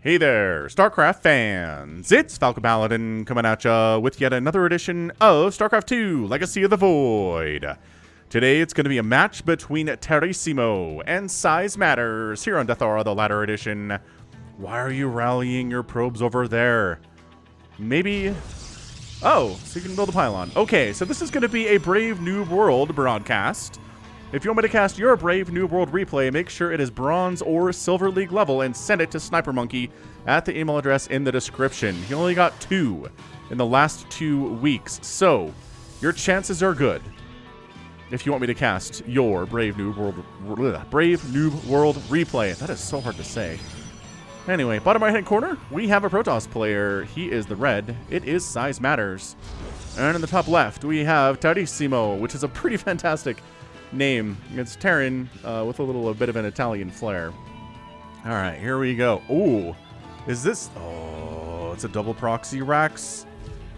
Hey there, StarCraft fans! It's Falcon Paladin coming at ya with yet another edition of StarCraft 2 Legacy of the Void. Today it's going to be a match between Terramiso and SizeMatters here on Deathaura, the latter edition. Why are you rallying your probes over there? Maybe... Oh, so you can build a pylon. Okay, so this is going to be a Brave Noob World broadcast. If you want me to cast your Brave Noob World replay, make sure it is Bronze or Silver League level and send it to Snipermonkey at the email address in the description. He only got 2 in the last 2 weeks, so your chances are good if you want me to cast your Brave Noob World replay. That is so hard to say. Anyway, bottom right-hand corner, we have a Protoss player. He is the red. It is SizeMatters. And in the top left, we have Terramiso, which is a pretty fantastic name. It's Terran with a bit of an Italian flair. All right, here we go. Ooh, is this? Oh, it's a double proxy racks.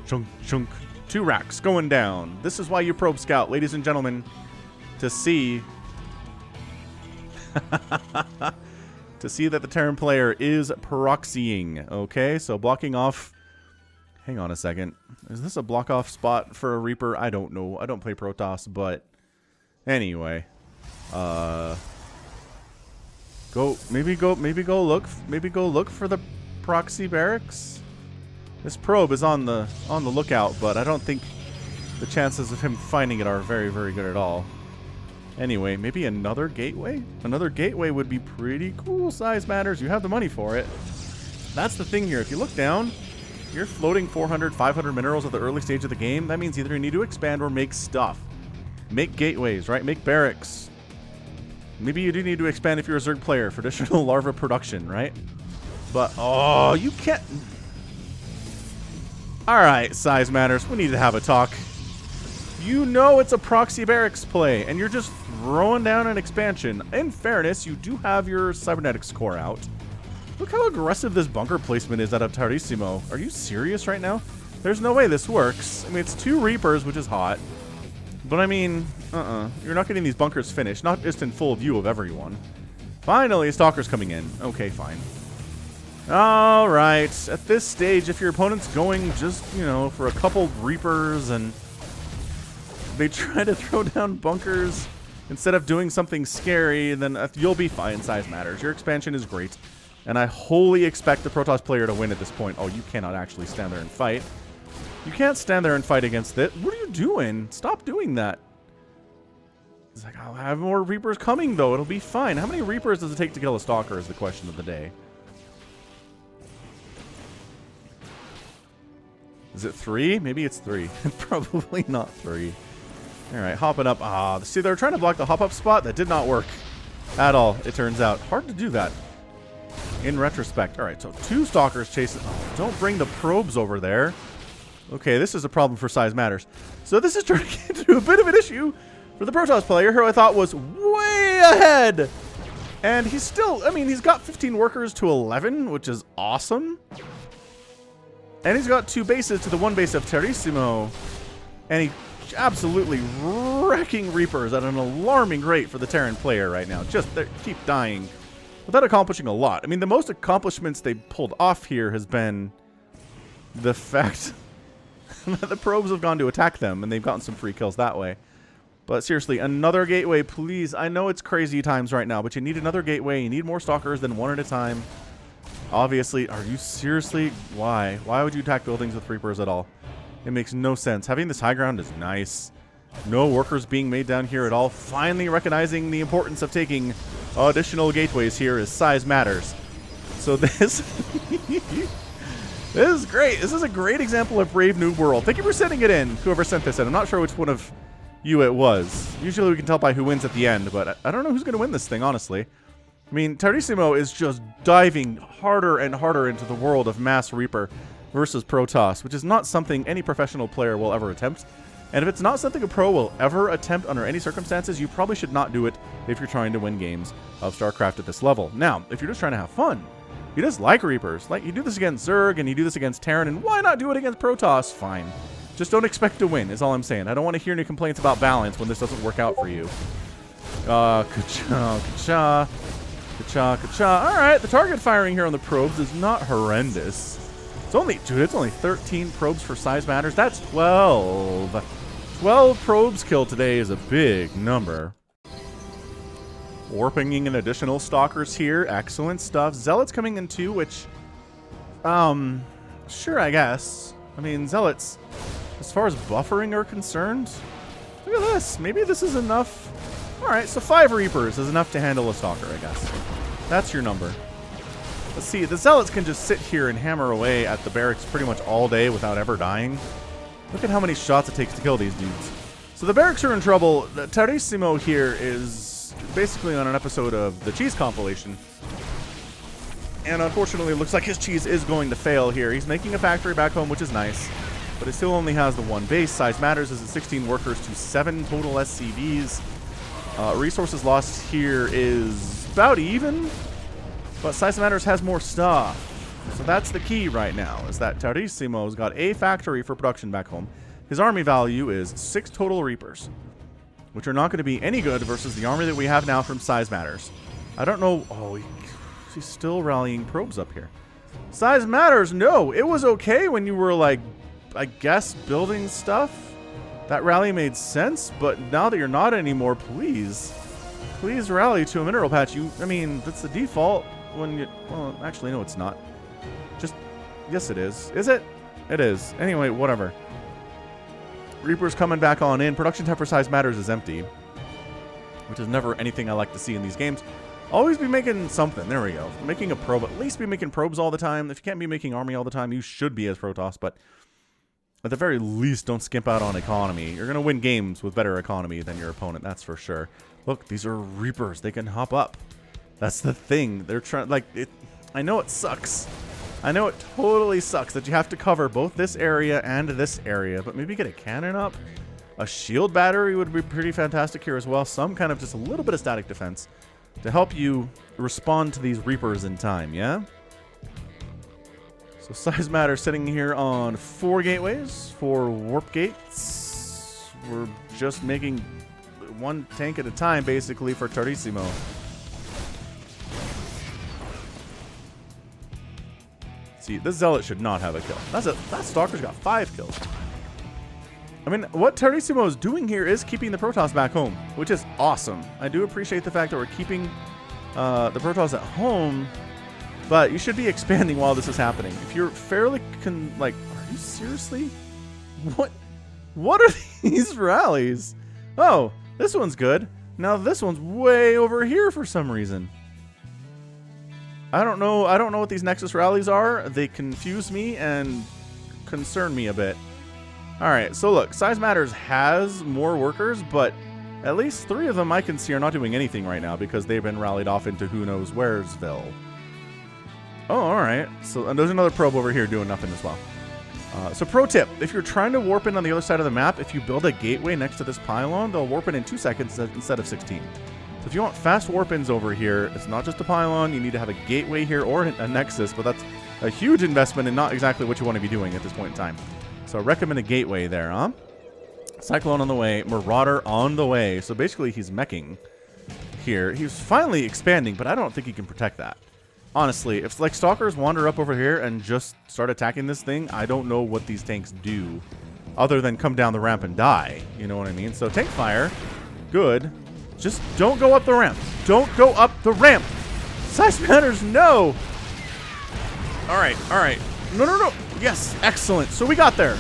Chunk, chunk. 2 racks going down. This is why you probe scout, ladies and gentlemen, to see to see that the Terran player is proxying. Okay, so blocking off. Hang on a second. Is this a block off spot for a Reaper? I don't know. I don't play Protoss, but anyway, maybe go look for the proxy barracks. This probe is on the lookout, but I don't think the chances of him finding it are very, very good at all. Anyway, maybe another gateway? Another gateway would be pretty cool. SizeMatters, you have the money for it. That's the thing here. If you look down, you're floating 400, 500 minerals at the early stage of the game. That means either you need to expand or make stuff. Make gateways, right? Make barracks. Maybe you do need to expand if you're a Zerg player for additional larva production, right? But, oh, you can't... Alright, SizeMatters, we need to have a talk. You know it's a proxy barracks play, and you're just throwing down an expansion. In fairness, you do have your cybernetics core out. Look how aggressive this bunker placement is out of Terramiso. Are you serious right now? There's no way this works. I mean, it's 2 Reapers, which is hot. But I mean, you're not getting these bunkers finished, not just in full view of everyone. Finally, a Stalker's coming in. Okay, fine. Alright, at this stage, if your opponent's going just, you know, for a couple Reapers and they try to throw down bunkers instead of doing something scary, then you'll be fine, SizeMatters. Your expansion is great, and I wholly expect the Protoss player to win at this point. Oh, you cannot actually stand there and fight. You can't stand there and fight against it. What are you doing? Stop doing that. It's like, I'll have more Reapers coming, though. It'll be fine. How many Reapers does it take to kill a Stalker is the question of the day. Is it 3? Maybe it's 3. Probably not 3. All right, hopping up. Ah, see, they're trying to block the hop-up spot. That did not work at all, it turns out. Hard to do that in retrospect. All right, so 2 Stalkers chasing. Oh, don't bring the probes over there. Okay, this is a problem for SizeMatters. So this is turning into a bit of an issue for the Protoss player, who I thought was way ahead. And he's still, I mean, he's got 15 workers to 11, which is awesome. And he's got 2 bases to the 1 base of Terramiso. And he absolutely wrecking Reapers at an alarming rate for the Terran player right now. Just, they keep dying without accomplishing a lot. I mean, the most accomplishments they pulled off here has been the fact that the probes have gone to attack them, and they've gotten some free kills that way. But seriously, another gateway, please. I know it's crazy times right now, but you need another gateway. You need more Stalkers than 1 at a time. Obviously, are you seriously? Why? Why would you attack buildings with Reapers at all? It makes no sense. Having this high ground is nice. No workers being made down here at all. Finally recognizing the importance of taking additional gateways here is SizeMatters. So this... This is great. This is a great example of Brave Noob World. Thank you for sending it in, whoever sent this in. I'm not sure which one of you it was. Usually we can tell by who wins at the end, but I don't know who's going to win this thing, honestly. I mean, Terramiso is just diving harder and harder into the world of Mass Reaper versus Protoss, which is not something any professional player will ever attempt. And if it's not something a pro will ever attempt under any circumstances, you probably should not do it if you're trying to win games of StarCraft at this level. Now, if you're just trying to have fun, you just like Reapers. Like, you do this against Zerg, and you do this against Terran, and why not do it against Protoss? Fine. Just don't expect to win, is all I'm saying. I don't want to hear any complaints about balance when this doesn't work out for you. Ka-cha, ka-cha. Ka-cha, ka-cha. All right, the target firing here on the probes is not horrendous. It's only, dude, it's only 13 probes for SizeMatters. That's 12. 12 probes killed today is a big number. Warping in additional stalkers here. Excellent stuff. Zealots coming in too, which, sure, I guess. I mean, Zealots, as far as buffering are concerned, look at this. Maybe this is enough. All right, so 5 Reapers is enough to handle a stalker, I guess. That's your number. Let's see. The Zealots can just sit here and hammer away at the barracks pretty much all day without ever dying. Look at how many shots it takes to kill these dudes. So the barracks are in trouble. The Terramiso here is basically on an episode of the cheese compilation. And unfortunately, it looks like his cheese is going to fail here. He's making a factory back home, which is nice. But it still only has the 1 base. SizeMatters is at 16 workers to 7 total SCVs. Resources lost here is about even. But SizeMatters has more stuff. So that's the key right now, is that Terramiso's got a factory for production back home. His army value is 6 total Reapers, which are not going to be any good versus the army that we have now from SizeMatters. I don't know. Oh, he's still rallying probes up here. SizeMatters, no. It was okay when you were, like, I guess, building stuff. That rally made sense, but now that you're not anymore, please rally to a mineral patch. I mean, that's the default when you, well, actually, no, it's not. Yes, it is. Is it? It is. Anyway, whatever. Reaper's coming back on in. Production time for SizeMatters is empty, which is never anything I like to see in these games. Always be making something. There we go. Making a probe. At least be making probes all the time. If you can't be making army all the time, you should be as Protoss, but at the very least, don't skimp out on economy. You're going to win games with better economy than your opponent, that's for sure. Look, these are Reapers. They can hop up. That's the thing. They're trying, like, it. I know it sucks. I know it totally sucks that you have to cover both this area and this area, but maybe get a cannon up. A shield battery would be pretty fantastic here as well. Some kind of just a little bit of static defense to help you respond to these Reapers in time, yeah? So SizeMatters sitting here on 4 gateways, 4 warp gates. We're just making 1 tank at a time, basically, for Terramiso. See, this Zealot should not have a kill. That Stalker's got 5 kills. I mean, what Terramiso is doing here is keeping the Protoss back home, which is awesome. I do appreciate the fact that we're keeping the Protoss at home, but you should be expanding while this is happening. If you're fairly, like, are you seriously? What are these rallies? Oh, this one's good. Now this one's way over here for some reason. I don't know what these Nexus rallies are. They confuse me and concern me a bit. Alright, so look, SizeMatters has more workers, but at least 3 of them I can see are not doing anything right now because they've been rallied off into who knows wheresville. Oh, alright. So, and there's another probe over here doing nothing as well. So pro tip, if you're trying to warp in on the other side of the map, if you build a gateway next to this pylon, they'll warp in 2 seconds instead of 16. So if you want fast warp-ins over here, it's not just a pylon, you need to have a gateway here or a nexus, but that's a huge investment and not exactly what you want to be doing at this point in time. So I recommend a gateway there, huh? Cyclone on the way, Marauder on the way. So basically he's meching here. He's finally expanding, but I don't think he can protect that. Honestly, if like Stalkers wander up over here and just start attacking this thing, I don't know what these tanks do other than come down the ramp and die. You know what I mean? So tank fire, good. Just don't go up the ramp. Don't go up the ramp. SizeMatters, no. All right, all right. No, no, no. Yes, excellent. So we got there.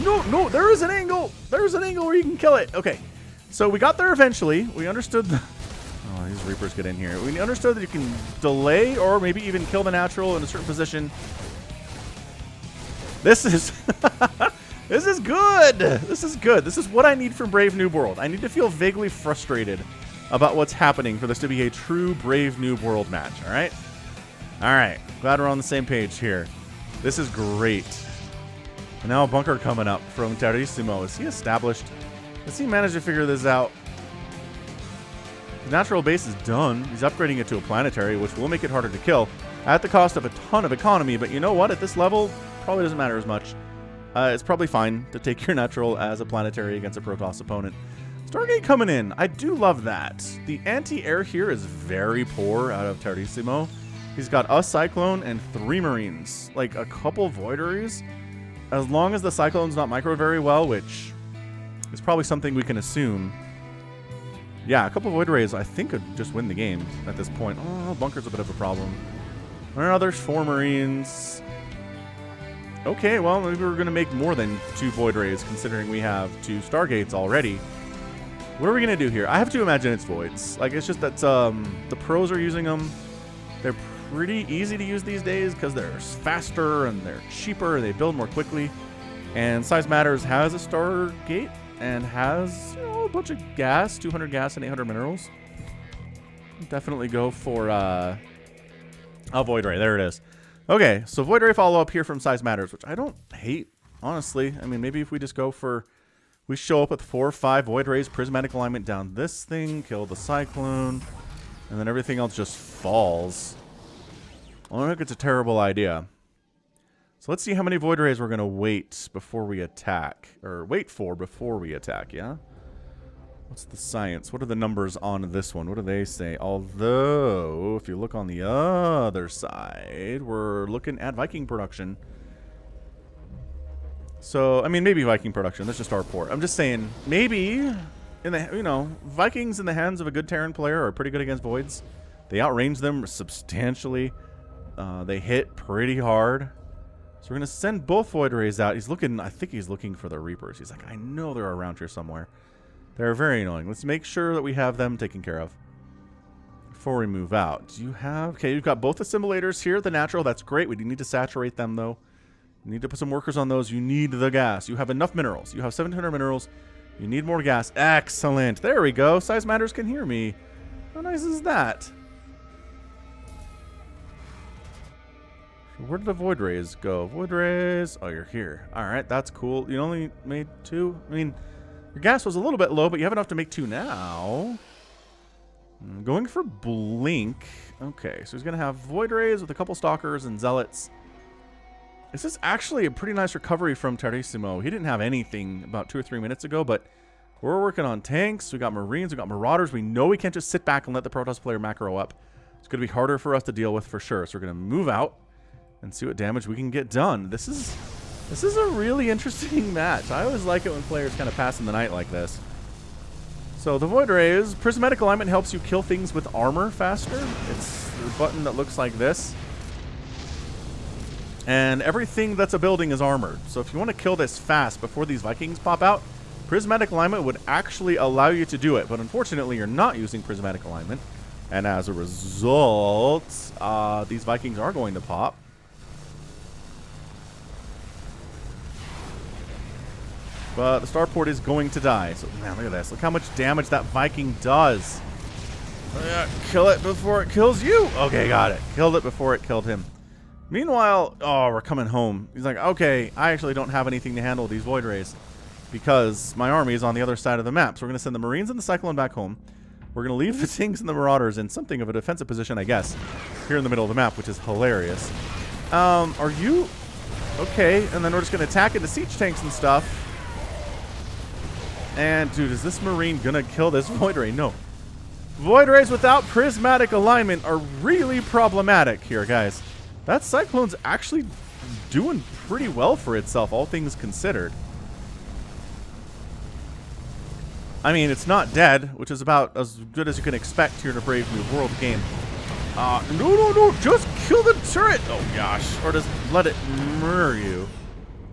No, there is an angle. There's an angle where you can kill it. Okay, so we got there eventually. We understood. Oh, these Reapers get in here. We understood that you can delay or maybe even kill the natural in a certain position. This is this is good. This is good. This is what I need from Brave Noob World. I need to feel vaguely frustrated about what's happening for this to be a true Brave Noob World match. All right. All right. Glad we're on the same page here. This is great. And now a bunker coming up from Terramiso. Is he established? Does he manage to figure this out? The natural base is done. He's upgrading it to a planetary, which will make it harder to kill at the cost of a ton of economy. But you know what? At this level, probably doesn't matter as much. It's probably fine to take your natural as a planetary against a Protoss opponent. Stargate coming in. I do love that. The anti-air here is very poor out of Terramiso. He's got a Cyclone and 3 Marines. Like, a couple Void Rays. As long as the Cyclone's not micro very well, which is probably something we can assume. Yeah, a couple Void Rays I think could just win the game at this point. Oh, Bunker's a bit of a problem. Well, there's 4 Marines. Okay, well, maybe we're going to make more than 2 Void Rays, considering we have 2 Stargates already. What are we going to do here? I have to imagine it's Voids. Like, it's just that the pros are using them. They're pretty easy to use these days because they're faster and they're cheaper. They build more quickly. And SizeMatters has a Stargate and has, you know, a bunch of gas, 200 gas and 800 minerals. Definitely go for a Void Ray. There it is. Okay, so Void Ray follow-up here from SizeMatters, which I don't hate, honestly. I mean, maybe if we just go for... We show up with 4 or 5 Void Rays, Prismatic Alignment down this thing, kill the Cyclone, and then everything else just falls. I don't think it's a terrible idea. So let's see how many Void Rays we're going to wait before we attack. Or wait for before we attack, yeah? What's the science? What are the numbers on this one? What do they say? Although, if you look on the other side, we're looking at Viking production. So, I mean, maybe Viking production. That's just our port. I'm just saying, maybe, in the, you know, Vikings in the hands of a good Terran player are pretty good against Voids. They outrange them substantially. They hit pretty hard. So we're going to send both Void Rays out. He's looking, I think he's looking for the Reapers. He's like, I know they're around here somewhere. They're very annoying. Let's make sure that we have them taken care of before we move out. Do you have... Okay, you've got both assimilators here, the natural. That's great. We do need to saturate them, though. You need to put some workers on those. You need the gas. You have enough minerals. You have 700 minerals. You need more gas. Excellent. There we go. SizeMatters can hear me. How nice is that? Where did the Void Rays go? Void Rays. Oh, you're here. All right, that's cool. You only made 2. I mean, your gas was a little bit low, but you have enough to make 2 now. I'm going for Blink. Okay, so he's going to have Void Rays with a couple Stalkers and Zealots. This is actually a pretty nice recovery from Terramiso. He didn't have anything about 2 or 3 minutes ago, but we're working on tanks. We got Marines. We got Marauders. We know we can't just sit back and let the Protoss player macro up. It's going to be harder for us to deal with for sure. So we're going to move out and see what damage we can get done. This is a really interesting match. I always like it when players kind of pass in the night like this. So the Void Rays, Prismatic Alignment helps you kill things with armor faster. It's the button that looks like this. And everything that's a building is armored. So if you want to kill this fast before these Vikings pop out, Prismatic Alignment would actually allow you to do it. But unfortunately, you're not using Prismatic Alignment. And as a result, these Vikings are going to pop. But the starport is going to die. So, man, look at this. Look how much damage that Viking does. Kill it before it kills you. Okay, got it. Killed it before it killed him. Meanwhile, oh, we're coming home. He's like, okay, I actually don't have anything to handle these Void Rays because my army is on the other side of the map. So we're going to send the Marines and the Cyclone back home. We're going to leave the Tanks and the Marauders in something of a defensive position, I guess, here in the middle of the map, which is hilarious. Are you... Okay, and then we're just going to attack into siege tanks and stuff. And, dude, is this Marine going to kill this Void Ray? No. Void Rays without Prismatic Alignment are really problematic here, guys. That Cyclone's actually doing pretty well for itself, all things considered. I mean, it's not dead, which is about as good as you can expect here in a Brave New World game. No, just kill the turret! Oh, gosh. Or just let it murder you.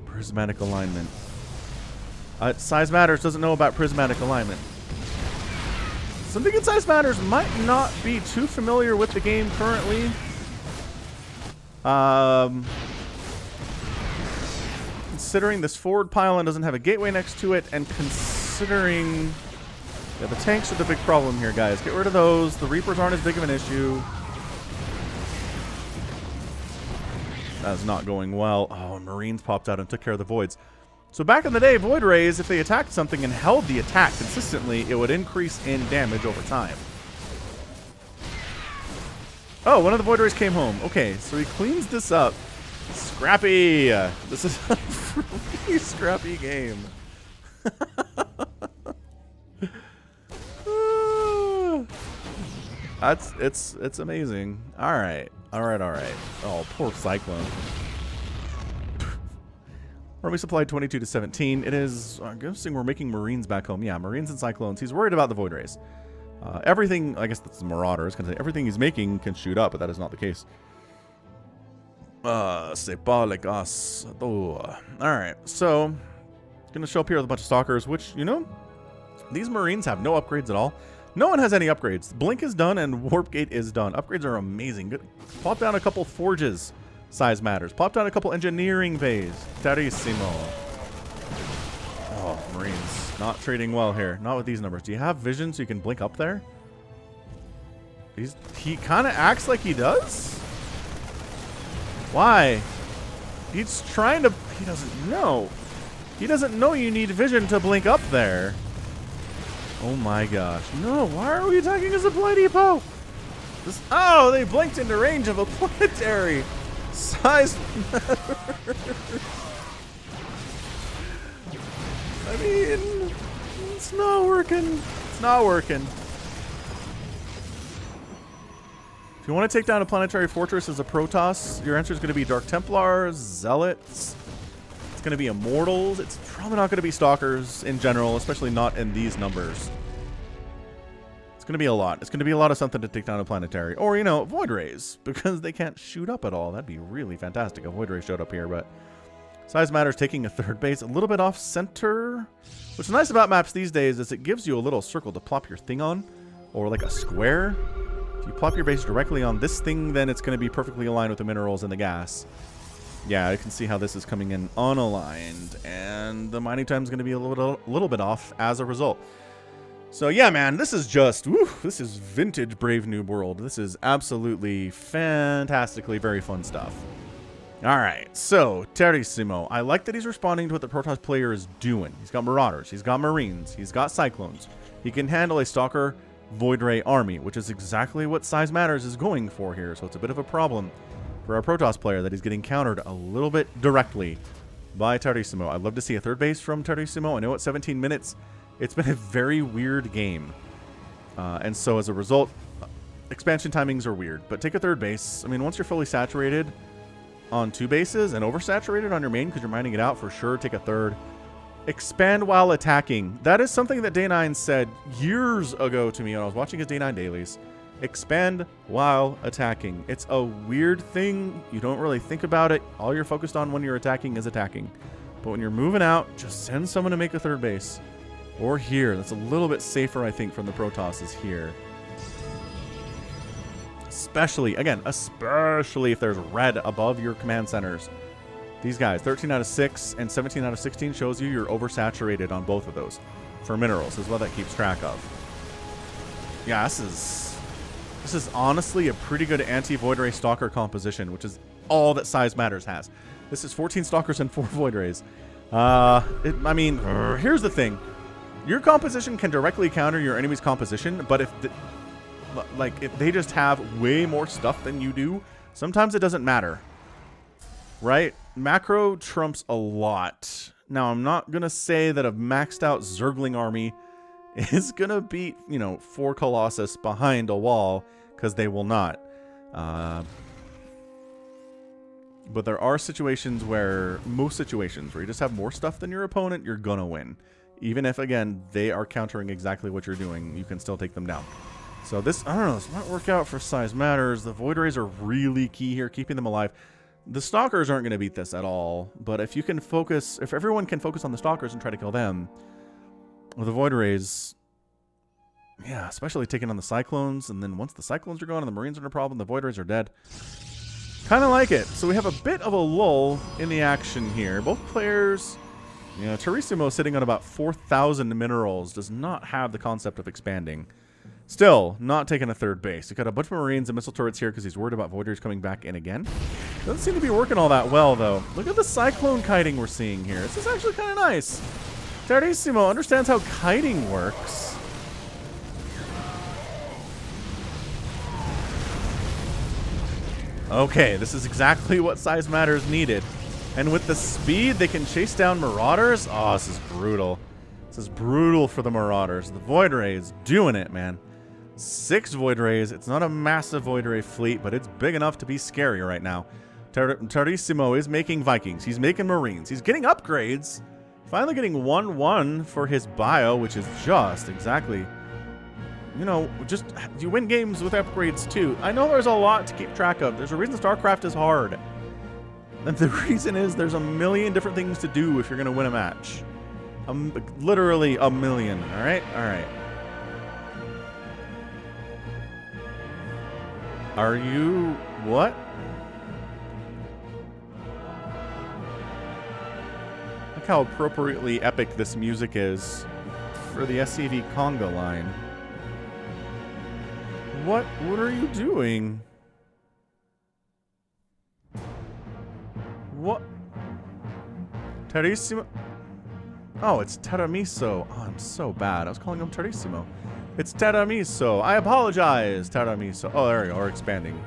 Prismatic Alignment. SizeMatters doesn't know about Prismatic Alignment. Something in SizeMatters might not be too familiar with the game currently. Considering this forward pylon doesn't have a gateway next to it, and considering the tanks are the big problem here, guys. Get rid of those. The Reapers aren't as big of an issue. That's not going well. Oh, and Marines popped out and took care of the Voids. So back in the day, Void Rays, if they attacked something and held the attack consistently, it would increase in damage over time. Oh, one of the Void Rays came home. Okay, so he cleans this up. Scrappy! This is a really scrappy game. It's amazing. All right. Oh, poor Cyclone. Army supply 22 to 17. It is. I'm guessing we're making Marines back home. Yeah, Marines and Cyclones. He's worried about the Void Rays. Everything. I guess that's the Marauders. Gonna say everything he's making can shoot up, but that is not the case. C'est pas like us. All right. So, gonna show up here with a bunch of Stalkers, which these Marines have no upgrades at all. No one has any upgrades. Blink is done and Warp Gate is done. Upgrades are amazing. Good. Pop down a couple forges. Size matters. Pop down a couple engineering bays. Terramiso. Oh, Marines. Not trading well here. Not with these numbers. Do you have vision so you can blink up there? He kind of acts like he does? Why? He's trying to... He doesn't know. He doesn't know you need vision to blink up there. Oh my gosh. No, why are we attacking a supply depot? Oh, they blinked into range of a planetary. Size matters. I mean, it's not working. It's not working. If you want to take down a planetary fortress as a Protoss, your answer is going to be Dark Templars, Zealots. It's going to be Immortals. It's probably not going to be Stalkers in general, especially not in these numbers. It's going to be a lot. It's going to be a lot of something to take down a planetary. Or, Void Rays, because they can't shoot up at all. That'd be really fantastic if Void Rays showed up here, but Size Matters taking a third base, a little bit off center. What's nice about maps these days is it gives you a little circle to plop your thing on, or like a square. If you plop your base directly on this thing, then it's going to be perfectly aligned with the minerals and the gas. Yeah, I can see how this is coming in unaligned, and the mining time is going to be a little bit off as a result. So yeah, man, this is just, this is vintage Brave New World. This is absolutely fantastically very fun stuff. All right, so Terramiso, I like that he's responding to what the Protoss player is doing. He's got Marauders, he's got Marines, he's got Cyclones. He can handle a Stalker Void Ray army, which is exactly what Size Matters is going for here. So it's a bit of a problem for our Protoss player that he's getting countered a little bit directly by Terramiso. I'd love to see a third base from Terramiso. I know it's 17 minutes. It's been a very weird game. And so as a result, expansion timings are weird. But take a third base. I mean, once you're fully saturated on two bases and oversaturated on your main because you're mining it out, for sure, take a third. Expand while attacking. That is something that Day9 said years ago to me when I was watching his Day9 dailies. Expand while attacking. It's a weird thing. You don't really think about it. All you're focused on when you're attacking is attacking. But when you're moving out, just send someone to make a third base. Or here. That's a little bit safer, I think, from the Protoss is here. Especially, again, especially if there's red above your command centers. These guys, 13 out of 6 and 17 out of 16 shows you you're oversaturated on both of those. For minerals is what that keeps track of. Yeah, this is honestly a pretty good anti-Void Ray Stalker composition, which is all that Size Matters has. This is 14 Stalkers and 4 Void Rays. I mean, here's the thing. Your composition can directly counter your enemy's composition, but if they just have way more stuff than you do, sometimes it doesn't matter. Right? Macro trumps a lot. Now, I'm not going to say that a maxed out Zergling army is going to beat, 4 Colossus behind a wall, because they will not. But there are situations where, most situations, where you just have more stuff than your opponent, you're going to win. Even if, again, they are countering exactly what you're doing, you can still take them down. So this, I don't know, this might work out for Size Matters. The Void Rays are really key here, keeping them alive. The Stalkers aren't going to beat this at all, but if you can focus, if everyone can focus on the Stalkers and try to kill them, with the Void Rays, yeah, especially taking on the Cyclones, and then once the Cyclones are gone and the Marines are no problem, the Void Rays are dead. Kind of like it. So we have a bit of a lull in the action here. Both players, Terramiso sitting on about 4,000 minerals, does not have the concept of expanding. Still, not taking a third base. He's got a bunch of Marines and missile turrets here because he's worried about Void Rays coming back in again. Doesn't seem to be working all that well, though. Look at the Cyclone kiting we're seeing here. This is actually kind of nice. Terramiso understands how kiting works. Okay, this is exactly what Size Matters needed. And with the speed, they can chase down Marauders. Oh, this is brutal. This is brutal for the Marauders. The Void Rays doing it, man. 6 Void Rays. It's not a massive Void Ray fleet, but it's big enough to be scary right now. Terramiso is making Vikings. He's making Marines. He's getting upgrades. Finally getting 1-1 for his bio, which is just exactly... You know, just you win games with upgrades too. I know there's a lot to keep track of. There's a reason StarCraft is hard. And the reason is there's a million different things to do if you're going to win a match. Literally a million. All right? All right. Are you... what? Look how appropriately epic this music is for the SCV conga line. What are you doing? What? Terramiso? Oh, it's Terramiso. Oh, I'm so bad. I was calling him Terramiso. It's Terramiso. I apologize, Terramiso. Oh, there we go. We're expanding.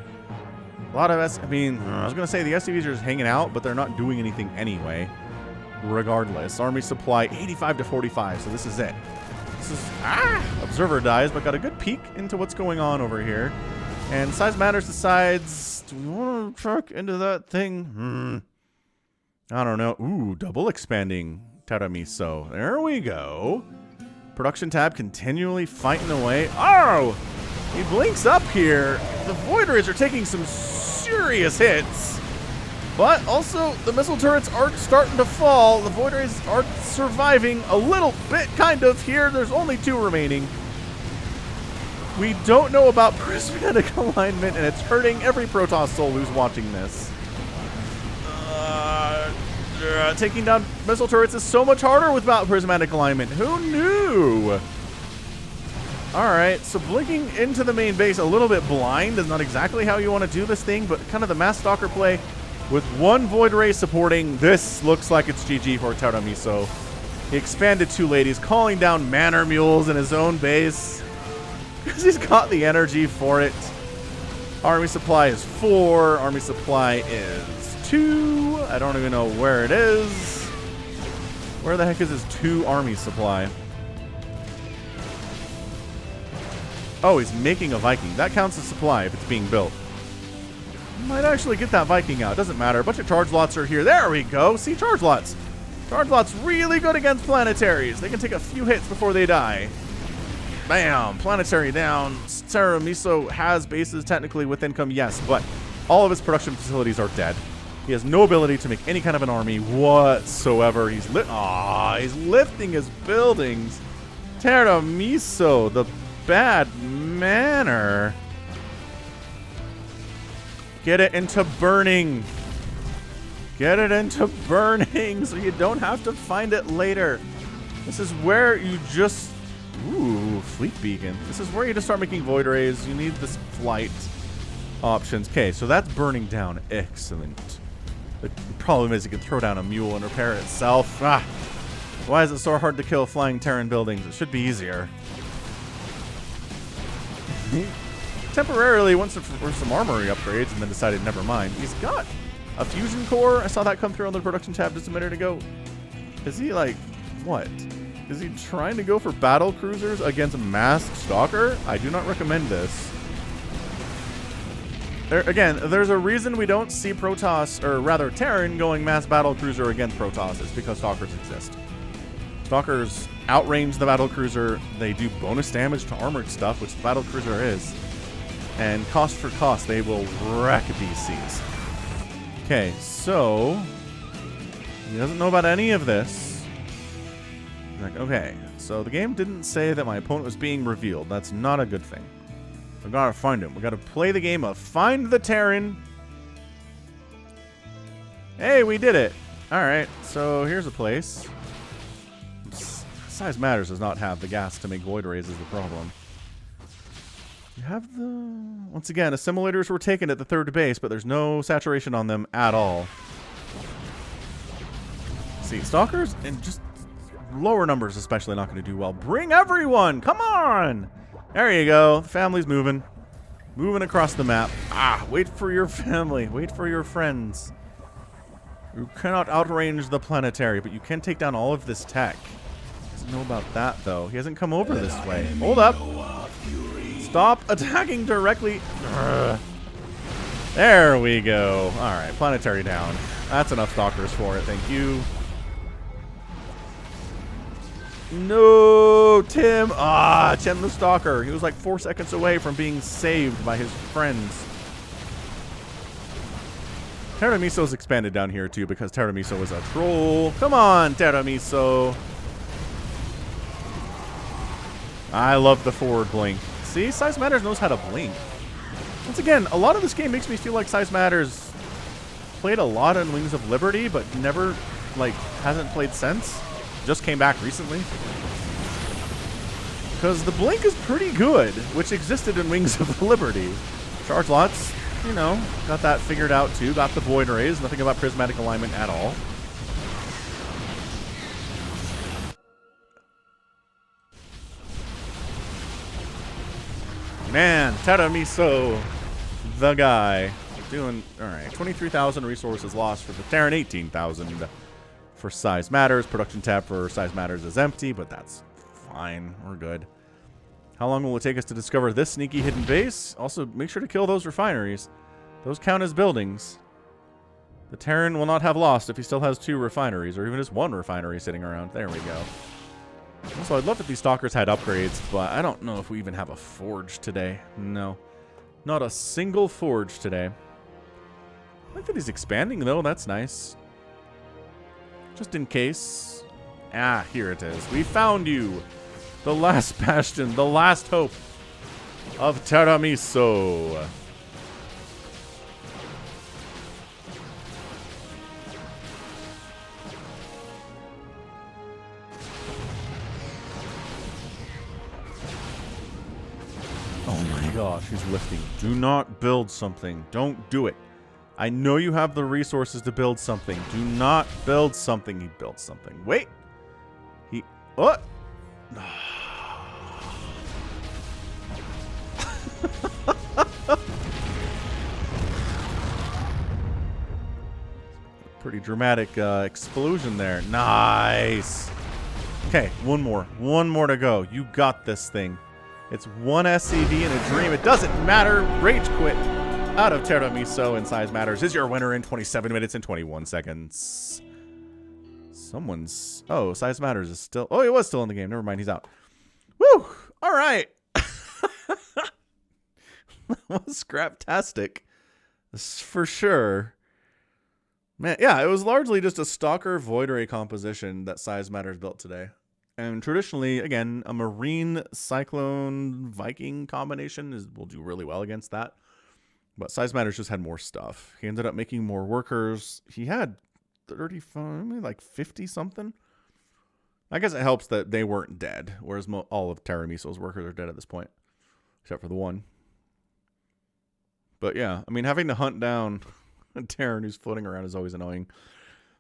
A lot of us, I mean, I was going to say the SCVs are just hanging out, but they're not doing anything anyway. Regardless. Army supply 85 to 45, so this is it. This is, Observer dies, but got a good peek into what's going on over here. And SizeMatters decides, do we want to truck into that thing? I don't know. Ooh, double expanding Terramiso. There we go. Production tab continually fighting away. Oh! He blinks up here. The Void Rays are taking some serious hits. But also, the missile turrets are starting to fall. The Void Rays are surviving a little bit, kind of, here. There's only 2 remaining. We don't know about prismatic alignment, and it's hurting every Protoss soul who's watching this. Taking down missile turrets is so much harder without prismatic alignment. Who knew? Alright, so blinking into the main base a little bit blind is not exactly how you want to do this thing, but kind of the mass stalker play with 1 Void Ray supporting. This looks like it's GG for Terramiso. He expanded too late. He's calling down Manor Mules in his own base because he's got the energy for it. Army supply is 4. Army supply is 2. I don't even know where it is. Where the heck is his 2 army supply? Oh, he's making a Viking. That counts as supply if it's being built. Might actually get that Viking out. Doesn't matter. A bunch of charge lots are here. There we go. See, charge lots. Charge lots really good against planetaries. They can take a few hits before they die. Bam. Planetary down. Terramiso has bases technically with income, yes, but all of his production facilities are dead. He has no ability to make any kind of an army whatsoever. He's lifting his buildings. Terramiso, the bad manner. Get it into burning. Get it into burning so you don't have to find it later. This is where you just... Ooh, fleet beacon. This is where you just start making Void Rays. You need this flight options. Okay, so that's burning down. Excellent. The problem is you can throw down a mule and repair it itself. Why is it so hard to kill flying Terran buildings? It should be easier. Temporarily wants to for some armory upgrades and then decided never mind. He's got a fusion core. I saw that come through on the production tab just a minute ago. Is he like, what? Is he trying to go for battle cruisers against masked stalker? I do not recommend this. Again, there's a reason we don't see Protoss, or rather Terran, going mass battle cruiser against Protoss. It's because stalkers exist. Stalkers outrange the battle cruiser. They do bonus damage to armored stuff, which the battle cruiser is. And cost for cost, they will wreck BCs. Okay, so he doesn't know about any of this. Like, okay, so the game didn't say that my opponent was being revealed. That's not a good thing. We gotta find him. We gotta play the game of find the Terran. Hey, we did it. Alright, so here's a place. SizeMatters does not have the gas to make Void Rays is the problem. You have the... Once again, assimilators were taken at the 3rd base, but there's no saturation on them at all. See, stalkers and just lower numbers especially not going to do well. Bring everyone! Come on! There you go. The family's moving. Moving across the map. Wait for your family. Wait for your friends. You cannot outrange the planetary, but you can take down all of this tech. Doesn't know about that, though. He hasn't come over this way. Hold up. Stop attacking directly. Ugh. There we go. All right, planetary down. That's enough stalkers for it. Thank you. No, Tim. Tim the stalker. He was like 4 seconds away from being saved by his friends. Terramiso's expanded down here too because Terramiso is a troll. Come on, Terramiso. I love the forward blink. See, SizeMatters knows how to blink. Once again, a lot of this game makes me feel like SizeMatters played a lot in Wings of Liberty, but never, like, hasn't played since. Just came back recently. Because the blink is pretty good, which existed in Wings of Liberty. Charge lots, you know, got that figured out too. Got the void rays, nothing about prismatic alignment at all. Man, Terramiso, the guy. Doing, alright, 23,000 resources lost for the Terran, 18,000 for SizeMatters. Production tab for SizeMatters is empty, but that's fine. We're good. How long will it take us to discover this sneaky hidden base? Also, make sure to kill those refineries. Those count as buildings. The Terran will not have lost if he still has 2 refineries, or even just 1 refinery sitting around. There we go. Also, I'd love if these stalkers had upgrades, but I don't know if we even have a forge today. No. Not a single forge today. I like that he's expanding, though. That's nice. Just in case. Ah, here it is. We found you. The last bastion, the last hope of Terramiso. Oh my gosh, he's lifting. Do not build something. Don't do it. I know you have the resources to build something. Do not build something. He built something. Wait. What? Pretty dramatic explosion there. Nice. Okay, one more to go. You got this thing. It's 1 SCV and a dream. It doesn't matter. Rage quit out of Terramiso, and SizeMatters is your winner in 27 minutes and 21 seconds. Someone's... Oh, SizeMatters is still... Oh, he was still in the game. Never mind, he's out. Woo! All right. That was scraptastic. For sure. Man, yeah, it was largely just a Stalker Void Ray composition that SizeMatters built today. And traditionally, again, a Marine Cyclone Viking combination will do really well against that. But SizeMatters just had more stuff. He ended up making more workers. He had 35, maybe like 50 something. I guess it helps that they weren't dead, whereas all of Terramiso's workers are dead at this point, except for the one. But yeah, I mean, having to hunt down a Terran who's floating around is always annoying.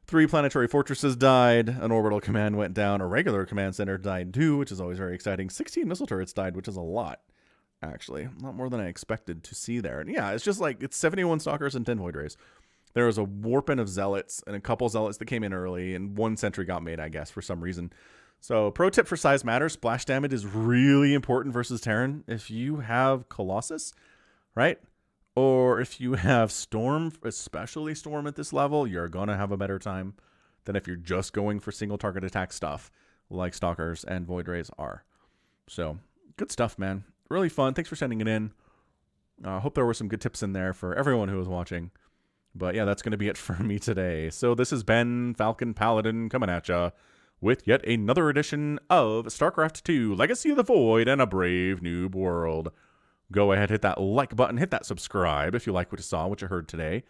3 planetary fortresses died, an orbital command went down, a regular command center died too, which is always very exciting. 16 missile turrets died, which is a lot, actually. A lot more than I expected to see there. And yeah, it's just like, it's 71 stalkers and 10 void rays. There was a warping of zealots and a couple zealots that came in early, and 1 sentry got made, I guess, for some reason. So, pro tip for SizeMatters, splash damage is really important versus Terran. If you have Colossus, right? Or if you have Storm, especially Storm at this level, you're going to have a better time than if you're just going for single target attack stuff like Stalkers and Void Rays are. So, good stuff, man. Really fun. Thanks for sending it in. I hope there were some good tips in there for everyone who was watching. But yeah, that's going to be it for me today. So this has been Falcon Paladin coming at ya with yet another edition of StarCraft 2, Legacy of the Void and a Brave Noob World. Go ahead, hit that like button, hit that subscribe if you like what you saw, what you heard today.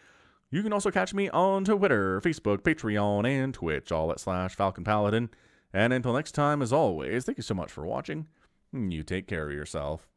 You can also catch me on Twitter, Facebook, Patreon, and Twitch, all at /Falcon Paladin. And until next time, as always, thank you so much for watching. You take care of yourself.